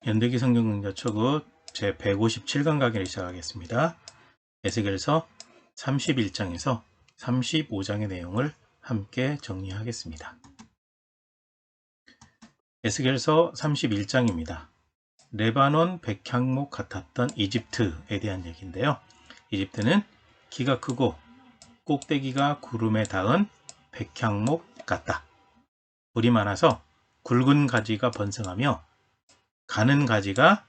연대기 성경능력초급 제 157강 강의를 시작하겠습니다. 에스겔서 31장에서 35장의 내용을 함께 정리하겠습니다. 에스겔서 31장입니다. 레바논 백향목 같았던 이집트에 대한 얘기인데요. 이집트는 키가 크고 꼭대기가 구름에 닿은 백향목 같다. 불이 많아서 굵은 가지가 번성하며 가는 가지가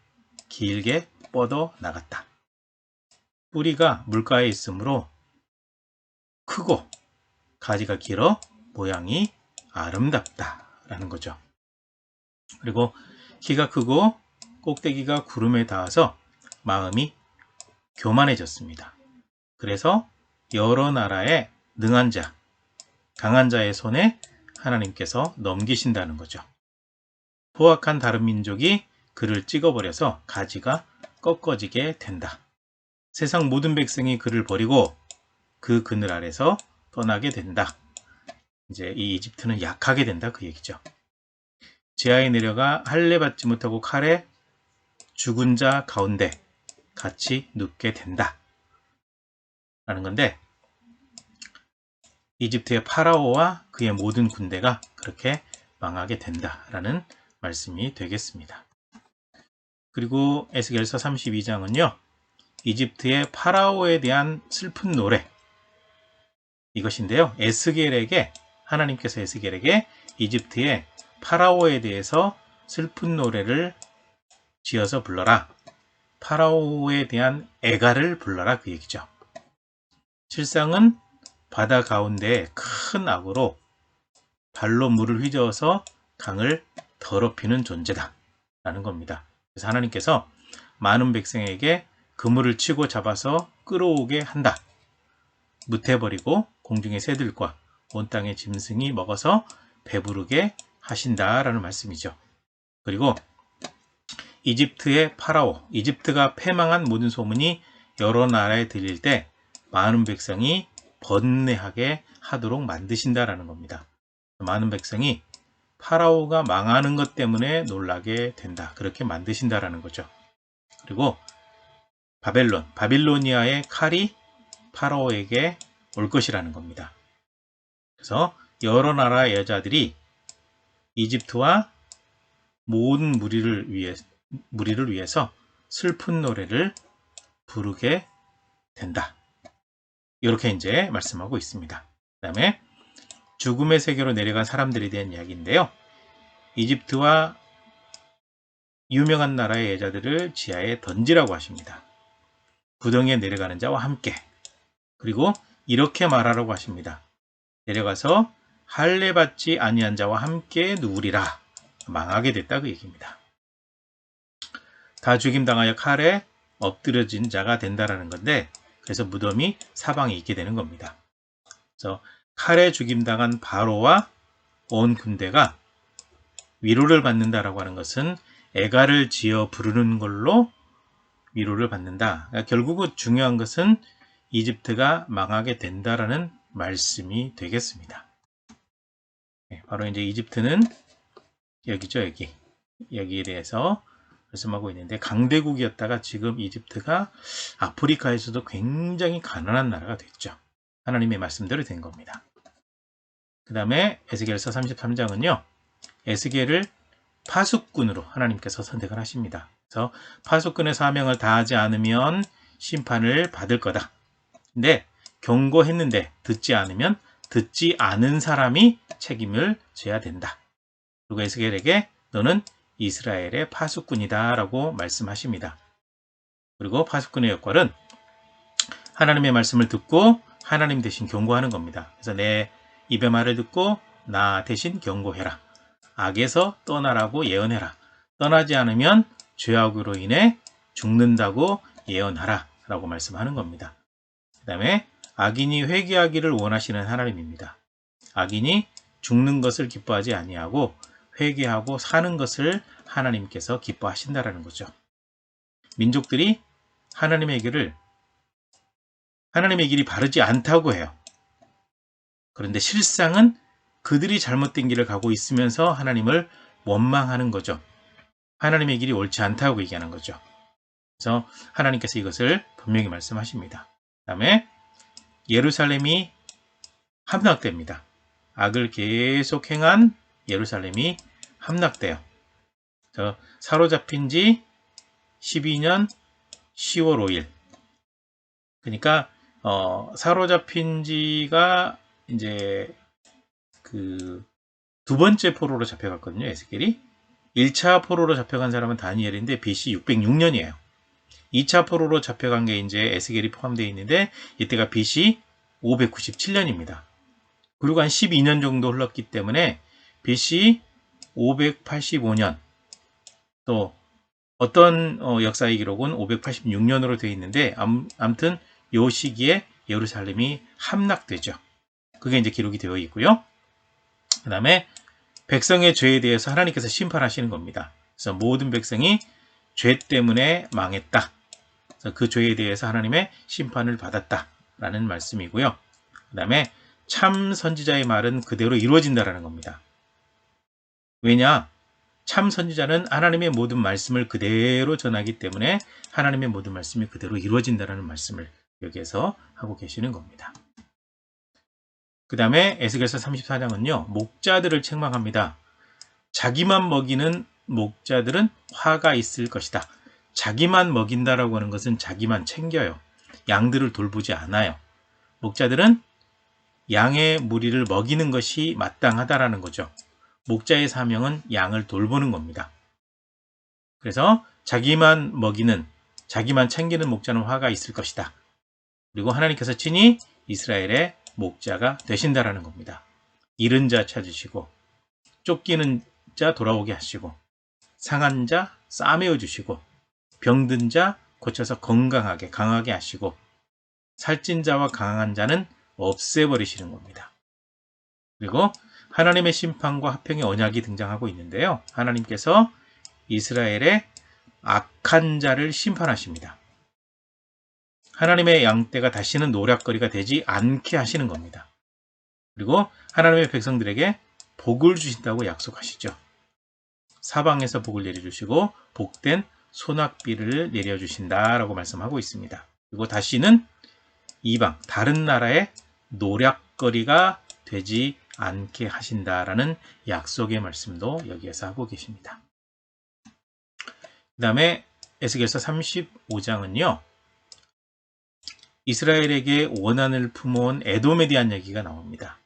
길게 뻗어 나갔다. 뿌리가 물가에 있으므로 크고 가지가 길어 모양이 아름답다 라는 거죠. 그리고 키가 크고 꼭대기가 구름에 닿아서 마음이 교만해졌습니다. 그래서 여러 나라의 능한 자, 강한 자의 손에 하나님께서 넘기신다는 거죠. 포악한 다른 민족이 그를 찍어버려서 가지가 꺾어지게 된다. 세상 모든 백성이 그를 버리고 그 그늘 아래서 떠나게 된다. 이제 이 이집트는 약하게 된다 그 얘기죠. 지하에 내려가 할례 받지 못하고 칼에 죽은 자 가운데 같이 눕게 된다 라는 건데, 이집트의 파라오와 그의 모든 군대가 그렇게 망하게 된다라는 말씀이 되겠습니다. 그리고 에스겔서 32장은요. 이집트의 파라오에 대한 슬픈 노래 이것인데요. 하나님께서 에스겔에게 이집트의 파라오에 대해서 슬픈 노래를 지어서 불러라. 파라오에 대한 애가를 불러라 그 얘기죠. 실상은 바다 가운데 큰 악으로 발로 물을 휘저어서 강을 더럽히는 존재다 라는 겁니다. 그래서 하나님께서 많은 백성에게 그물을 치고 잡아서 끌어오게 한다. 무태버리고 공중의 새들과 온 땅의 짐승이 먹어서 배부르게 하신다라는 말씀이죠. 그리고 이집트의 파라오, 이집트가 패망한 모든 소문이 여러 나라에 들릴 때 많은 백성이 번뇌하게 하도록 만드신다라는 겁니다. 많은 백성이 파라오가 망하는 것 때문에 놀라게 된다. 그렇게 만드신다라는 거죠. 그리고 바빌로니아의 칼이 파라오에게 올 것이라는 겁니다. 그래서 여러 나라의 여자들이 이집트와 모든 무리를 위해서 슬픈 노래를 부르게 된다. 이렇게 이제 말씀하고 있습니다. 그 다음에 죽음의 세계로 내려간 사람들에 대한 이야기인데요. 이집트와 유명한 나라의 여자들을 지하에 던지라고 하십니다. 구덩이에 내려가는 자와 함께. 그리고 이렇게 말하라고 하십니다. 내려가서 할례 받지 아니한 자와 함께 누우리라. 망하게 됐다 그 얘기입니다. 다 죽임당하여 칼에 엎드려진 자가 된다라는 건데, 그래서 무덤이 사방에 있게 되는 겁니다. 그래서 칼에 죽임당한 바로와 온 군대가 위로를 받는다라고 하는 것은 애가를 지어 부르는 걸로 위로를 받는다. 그러니까 결국은 중요한 것은 이집트가 망하게 된다라는 말씀이 되겠습니다. 바로 이제 이집트는 여기죠, 여기에 대해서 말씀하고 있는데, 강대국이었다가 지금 이집트가 아프리카에서도 굉장히 가난한 나라가 됐죠. 하나님의 말씀대로 된 겁니다. 그 다음에 에스겔서 33장은요. 에스겔을 파수꾼으로 하나님께서 선택을 하십니다. 그래서 파수꾼의 사명을 다하지 않으면 심판을 받을 거다. 근데 경고했는데 듣지 않으면 듣지 않은 사람이 책임을 져야 된다. 그리고 에스겔에게 너는 이스라엘의 파수꾼이다 라고 말씀하십니다. 그리고 파수꾼의 역할은 하나님의 말씀을 듣고 하나님 대신 경고하는 겁니다. 그래서 내 입의 말을 듣고 나 대신 경고해라. 악에서 떠나라고 예언해라. 떠나지 않으면 죄악으로 인해 죽는다고 예언하라 라고 말씀하는 겁니다. 그 다음에 악인이 회개하기를 원하시는 하나님입니다. 악인이 죽는 것을 기뻐하지 아니하고 회개하고 사는 것을 하나님께서 기뻐하신다라는 거죠. 민족들이 하나님의 길이 바르지 않다고 해요. 그런데 실상은 그들이 잘못된 길을 가고 있으면서 하나님을 원망하는 거죠. 하나님의 길이 옳지 않다고 얘기하는 거죠. 그래서 하나님께서 이것을 분명히 말씀하십니다. 그 다음에 예루살렘이 함락됩니다. 악을 계속 행한 예루살렘이 함락돼요. 사로잡힌 지 12년 10월 5일. 그러니까 사로잡힌 지가 이제 그 두 번째 포로로 잡혀갔거든요. 에스겔이. 1차 포로로 잡혀간 사람은 다니엘인데 BC 606년이에요. 2차 포로로 잡혀간 게 이제 에스겔이 포함되어 있는데 이때가 BC 597년입니다. 그리고 한 12년 정도 흘렀기 때문에 BC 585년, 또 어떤 역사의 기록은 586년으로 되어 있는데 아무튼 이 시기에 예루살렘이 함락되죠. 그게 이제 기록이 되어 있고요. 그 다음에 백성의 죄에 대해서 하나님께서 심판하시는 겁니다. 그래서 모든 백성이 죄 때문에 망했다. 그래서 그 죄에 대해서 하나님의 심판을 받았다라는 말씀이고요. 그 다음에 참 선지자의 말은 그대로 이루어진다라는 겁니다. 왜냐? 참 선지자는 하나님의 모든 말씀을 그대로 전하기 때문에 하나님의 모든 말씀이 그대로 이루어진다라는 말씀을 여기에서 하고 계시는 겁니다. 그 다음에 에스겔서 34장은요. 목자들을 책망합니다. 자기만 먹이는 목자들은 화가 있을 것이다. 자기만 먹인다라고 하는 것은 자기만 챙겨요. 양들을 돌보지 않아요. 목자들은 양의 무리를 먹이는 것이 마땅하다라는 거죠. 목자의 사명은 양을 돌보는 겁니다. 그래서 자기만 먹이는, 자기만 챙기는 목자는 화가 있을 것이다. 그리고 하나님께서 친히 이스라엘의 목자가 되신다라는 겁니다. 잃은 자 찾으시고, 쫓기는 자 돌아오게 하시고, 상한 자 싸매어 주시고, 병든 자 고쳐서 건강하게 강하게 하시고, 살찐 자와 강한 자는 없애버리시는 겁니다. 그리고 하나님의 심판과 화평의 언약이 등장하고 있는데요. 하나님께서 이스라엘의 악한 자를 심판하십니다. 하나님의 양떼가 다시는 노략거리가 되지 않게 하시는 겁니다. 그리고 하나님의 백성들에게 복을 주신다고 약속하시죠. 사방에서 복을 내려주시고 복된 소낙비를 내려주신다라고 말씀하고 있습니다. 그리고 다시는 이방, 다른 나라의 노략거리가 되지 않게 하신다라는 약속의 말씀도 여기에서 하고 계십니다. 그 다음에 에스겔서 35장은요. 이스라엘에게 원한을 품어온 에돔에 대한 얘기가 나옵니다.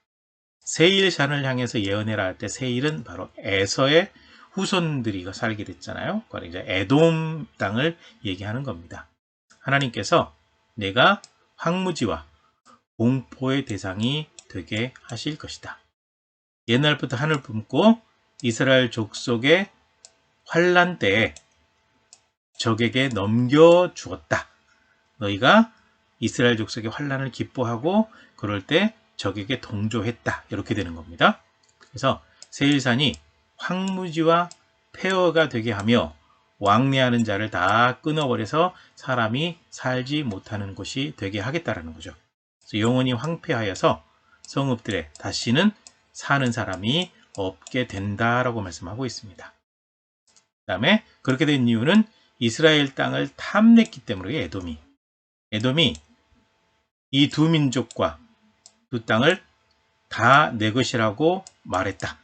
세일산을 향해서 예언해라 할 때 세일은 바로 에서의 후손들이 살게 됐잖아요. 그러니까 이제 에돔 땅을 얘기하는 겁니다. 하나님께서 내가 황무지와 공포의 대상이 되게 하실 것이다. 옛날부터 하늘 품고 이스라엘 족속의 환난 때에 적에게 넘겨주었다. 너희가 이스라엘 족속의 환난을 기뻐하고 그럴 때 적에게 동조했다. 이렇게 되는 겁니다. 그래서 세일산이 황무지와 폐허가 되게 하며 왕래하는 자를 다 끊어버려서 사람이 살지 못하는 곳이 되게 하겠다라는 거죠. 그래서 영원히 황폐하여서 성읍들에 다시는 사는 사람이 없게 된다라고 말씀하고 있습니다. 그 다음에 그렇게 된 이유는 이스라엘 땅을 탐냈기 때문에 에돔이 이 두 민족과 두 땅을 다 내 것이라고 말했다.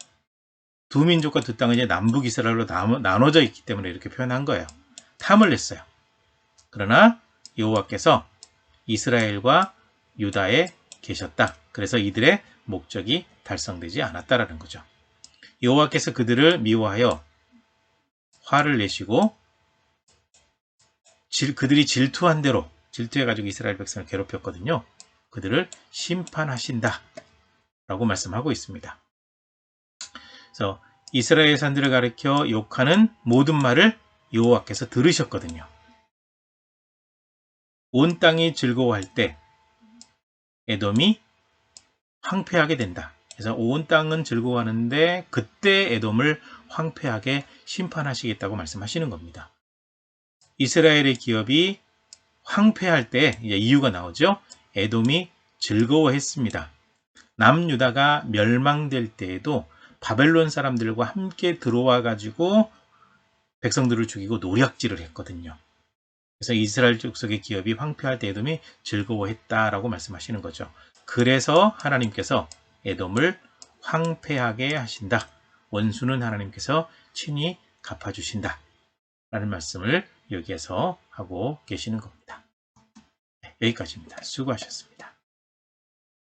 두 민족과 두 땅은 이제 남북 이스라엘로 나눠져 있기 때문에 이렇게 표현한 거예요. 탐을 냈어요. 그러나 여호와께서 이스라엘과 유다에 계셨다. 그래서 이들의 목적이 달성되지 않았다라는 거죠. 여호와께서 그들을 미워하여 화를 내시고 그들이 질투한 대로 질투해가지고 이스라엘 백성을 괴롭혔거든요. 그들을 심판하신다 라고 말씀하고 있습니다. 그래서 이스라엘 산들을 가리켜 욕하는 모든 말을 여호와께서 들으셨거든요. 온 땅이 즐거워할 때 에돔이 황폐하게 된다. 그래서 온 땅은 즐거워하는데 그때 에돔을 황폐하게 심판하시겠다고 말씀하시는 겁니다. 이스라엘의 기업이 황폐할 때 이제 이유가 나오죠. 에돔이 즐거워했습니다. 남유다가 멸망될 때에도 바벨론 사람들과 함께 들어와 가지고 백성들을 죽이고 노략질을 했거든요. 그래서 이스라엘 족속의 기업이 황폐할 때 에돔이 즐거워했다라고 말씀하시는 거죠. 그래서 하나님께서 에돔을 황폐하게 하신다. 원수는 하나님께서 친히 갚아주신다. 라는 말씀을 여기에서 하고 계시는 겁니다. 네, 여기까지입니다. 수고하셨습니다.